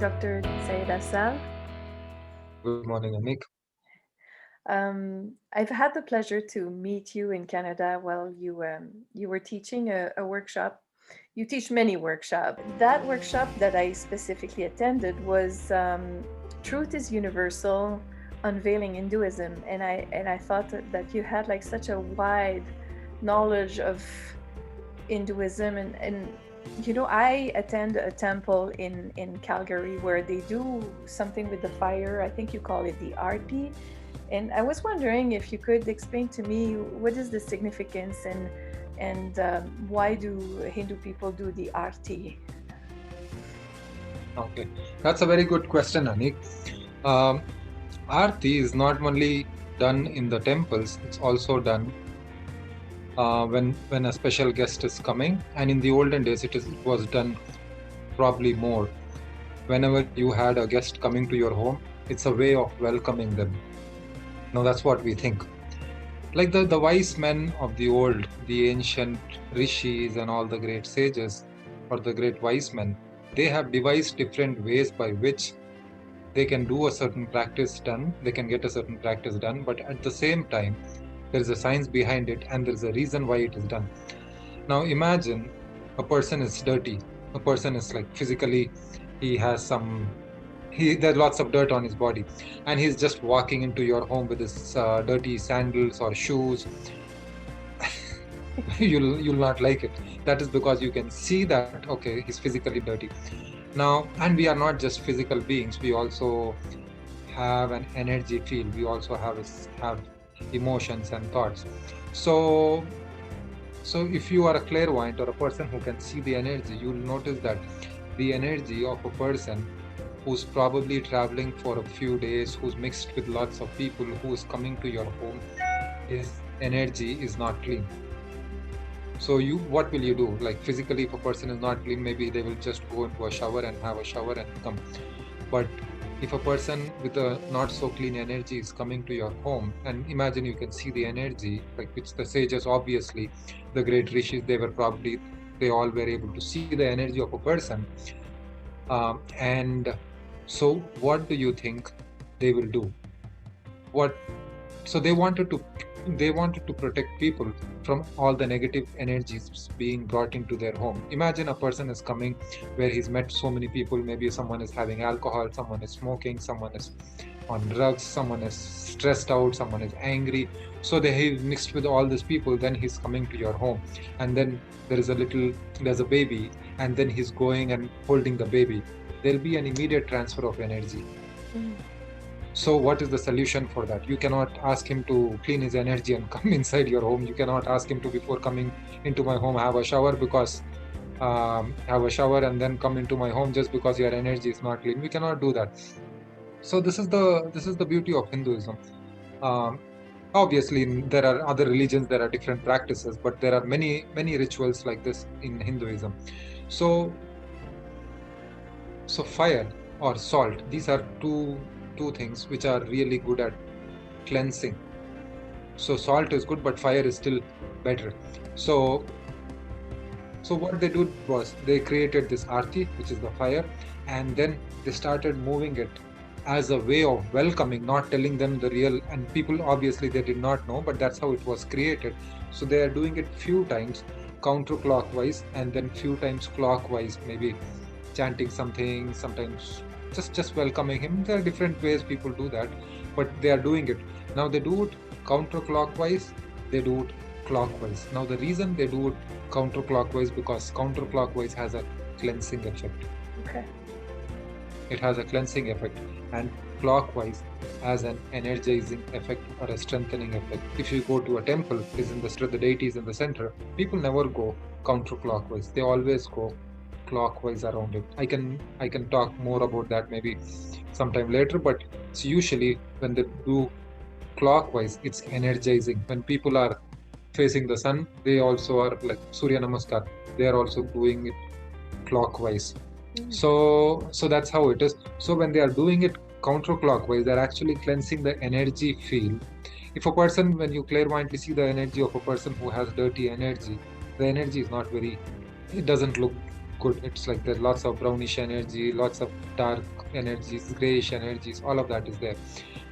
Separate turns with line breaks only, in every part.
Dr. SyedAfzal.
Good morning, Anik.
I've had the pleasure to meet you in Canada while you were teaching a workshop. You teach many workshops. That workshop that I specifically attended was "Truth is Universal: Unveiling Hinduism," and I thought that you had like such a wide knowledge of Hinduism and I attend a temple in Calgary where they do something with the fire. I think you call it the Aarthi. And I was wondering if you could explain to me what is the significance and why do Hindu people do the Aarti?
Okay, that's a very good question, Anik. Um, Aarti is not only done in the temples; it's also done when a special guest is coming. And in the olden days, it was done probably more. Whenever you had a guest coming to your home, it's a way of welcoming them. Now that's what we think. Like the wise men of the old, the ancient rishis and all the great sages or the great wise men, they have devised different ways by which they can do a certain practice done, they can get a certain practice done, but at the same time, there is a science behind it and there is a reason why it is done. Now imagine a person is dirty, a person is like physically, he has some, there's lots of dirt on his body, and he's just walking into your home with his dirty sandals or shoes. You'll not like it. That is because you can see that okay, he's physically dirty. Now, and we are not just physical beings, we also have an energy field, we also have emotions and thoughts. So so if you are a clairvoyant or a person who can see the energy, you'll notice that the energy of a person who's probably traveling for a few days, who's mixed with lots of people, who's coming to your home, his energy is not clean. So what will you do? Like physically, if a person is not clean, maybe they will just go into a shower and have a shower and come. But if a person with a not so clean energy is coming to your home, and imagine you can see the energy, like which the sages, obviously, the great rishis, they all were able to see the energy of a person. And so, what do you think they will do? What so they wanted to protect people from all the negative energies being brought into their home. Imagine a person is coming where he's met so many people. Maybe someone is having alcohol, someone is smoking, someone is on drugs, someone is stressed out, someone is angry. So he's mixed with all these people. Then he's coming to your home, and then there's a baby, and then he's going and holding the baby. There'll be an immediate transfer of energy.
Mm.
So, what is the solution for that? You cannot ask him to clean his energy and come inside your home. You cannot ask him to, before coming into my home, have a shower have a shower and then come into my home just because your energy is not clean. We cannot do that. So, this is the beauty of Hinduism. Um, Obviously, there are other religions, there are different practices, but there are many rituals like this in Hinduism. So, so fire or salt, these are two things which are really good at cleansing. So salt is good, but fire is still better. So so what they did was they created this Aarti, which is the fire, and then they started moving it as a way of welcoming, not telling them the real. And people, obviously, they did not know, but that's how it was created. So they are doing it few times counterclockwise and then few times clockwise, maybe chanting something, sometimes just welcoming him. There are different ways people do that, but they are doing it. Now they do it counterclockwise, they do it clockwise. Now the reason they do it counterclockwise, because counterclockwise has a cleansing effect.
Okay.
It has a cleansing effect, and clockwise has an energizing effect or a strengthening effect. If you go to a temple, is in the deity is in the center. People never go counterclockwise. They always go clockwise around it. I can talk more about that maybe sometime later, but it's usually when they do clockwise, it's energizing. When people are facing the sun, they also are like Surya Namaskar. They are also doing it clockwise.
Mm.
So that's how it is. So when they are doing it counterclockwise, they're actually cleansing the energy field. If a person, when you clairvoyantly see the energy of a person who has dirty energy, the energy is not very, it doesn't look good. It's like there's lots of brownish energy, lots of dark energies, grayish energies, all of that is there.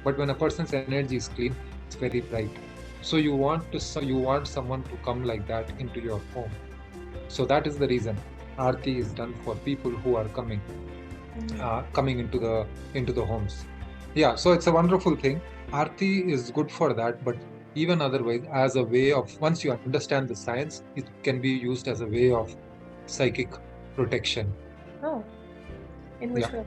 But when a person's energy is clean, it's very bright. So you want someone to come like that into your home. So that is the reason Aarti is done for people who are coming into the homes. Yeah, so it's a wonderful thing. Aarti is good for that, but even otherwise, as a way of once you understand the science, it can be used as a way of psychic protection.
Oh, in
Yeah.
which way?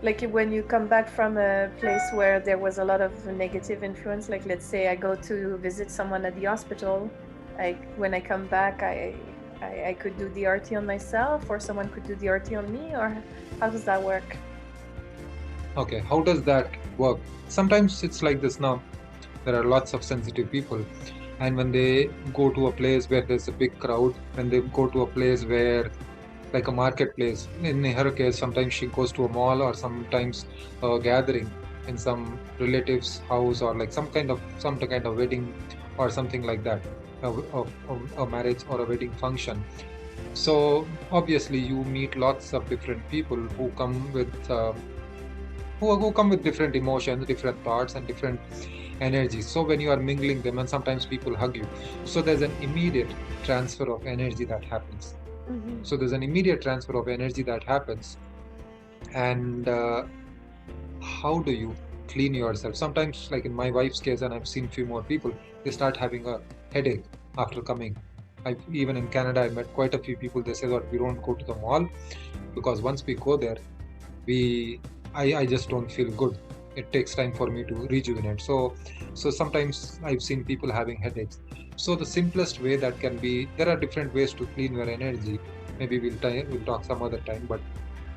Like when you come back from a place where there was a lot of negative influence, like let's say I go to visit someone at the hospital, like when I come back, I could do the RT on myself, or someone could do the RT on me, or how does that work?
Okay. How does that work? Sometimes it's like this now. There are lots of sensitive people, and when they go to a place where there's a big crowd, when they go to a place where like a marketplace. In her case, sometimes she goes to a mall or sometimes a gathering in some relative's house or like some kind of wedding or something like that, a marriage or a wedding function. So obviously, you meet lots of different people who come with different emotions, different thoughts, and different energies. So when you are mingling them, and sometimes people hug you, so there's an immediate transfer of energy that happens.
Mm-hmm.
So there's an immediate transfer of energy that happens. And how do you clean yourself? Sometimes, like in my wife's case, and I've seen few more people, they start having a headache after coming. Even in Canada, I met quite a few people. They say that we don't go to the mall because once we go there, we I just don't feel good. It takes time for me to rejuvenate. So sometimes I've seen people having headaches. So the simplest way that can be, there are different ways to clean your energy. Maybe we'll talk some other time, but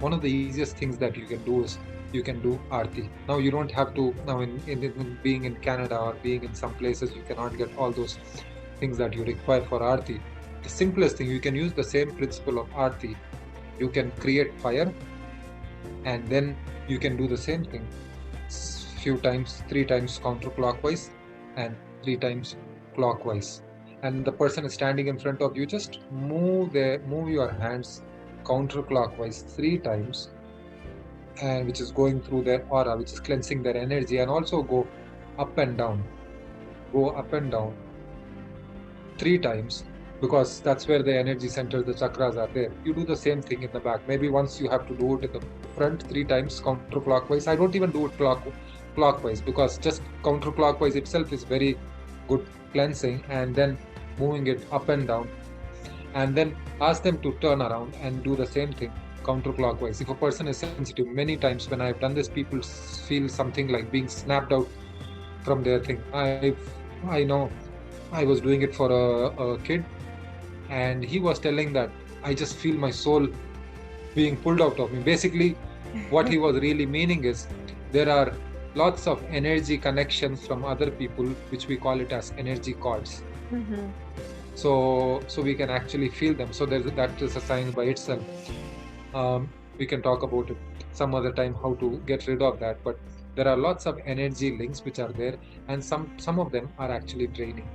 one of the easiest things that you can do is you can do Aarti. Now you don't have to, now in being in Canada or being in some places, you cannot get all those things that you require for Aarti. The simplest thing, you can use the same principle of Aarti. You can create fire, and then you can do the same thing few times, three times counterclockwise and three times clockwise. And the person is standing in front of you, just move your hands counterclockwise three times, and which is going through their aura, which is cleansing their energy, and also up and down, go up and down three times, because that's where the energy centers, the chakras are there. You do the same thing in the back. Maybe once you have to do it in the front three times counterclockwise. I don't even do it clockwise because just counterclockwise itself is very good cleansing, and then moving it up and down, and then ask them to turn around and do the same thing counterclockwise. If a person is sensitive, many times when I've done this, people feel something like being snapped out from their thing. I know I was doing it for a kid, and he was telling that I just feel my soul being pulled out of me. Basically, what he was really meaning is there are lots of energy connections from other people, which we call it as energy cords.
Mm-hmm.
So we can actually feel them. So that is a science by itself. We can talk about it some other time how to get rid of that. But there are lots of energy links which are there, and some of them are actually draining.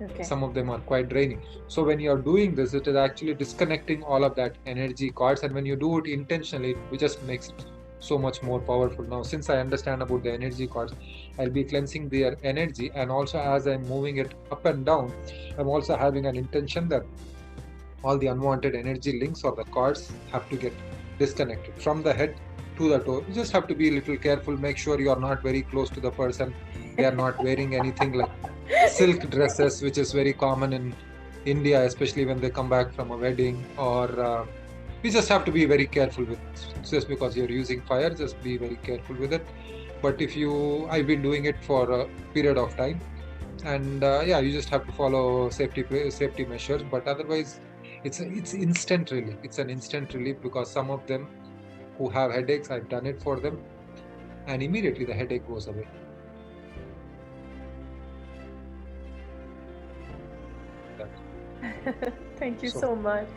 Okay.
Some of them are quite draining. So when you're doing this, it is actually disconnecting all of that energy cords, and when you do it intentionally, it just makes it so much more powerful. Now, since I understand about the energy cords, I'll be cleansing their energy, and also as I'm moving it up and down, I'm also having an intention that all the unwanted energy links or the cords have to get disconnected from the head to the toe. You just have to be a little careful. Make sure you are not very close to the person. They are not wearing anything like silk dresses, which is very common in India, especially when they come back from a wedding. Or we just have to be very careful with, just because you're using fire. Just be very careful with it. But I've been doing it for a period of time, and yeah, you just have to follow safety measures. But otherwise, it's instant relief. It's an instant relief because some of them who have headaches, I've done it for them, and immediately the headache goes away. That
Thank you
so
so much.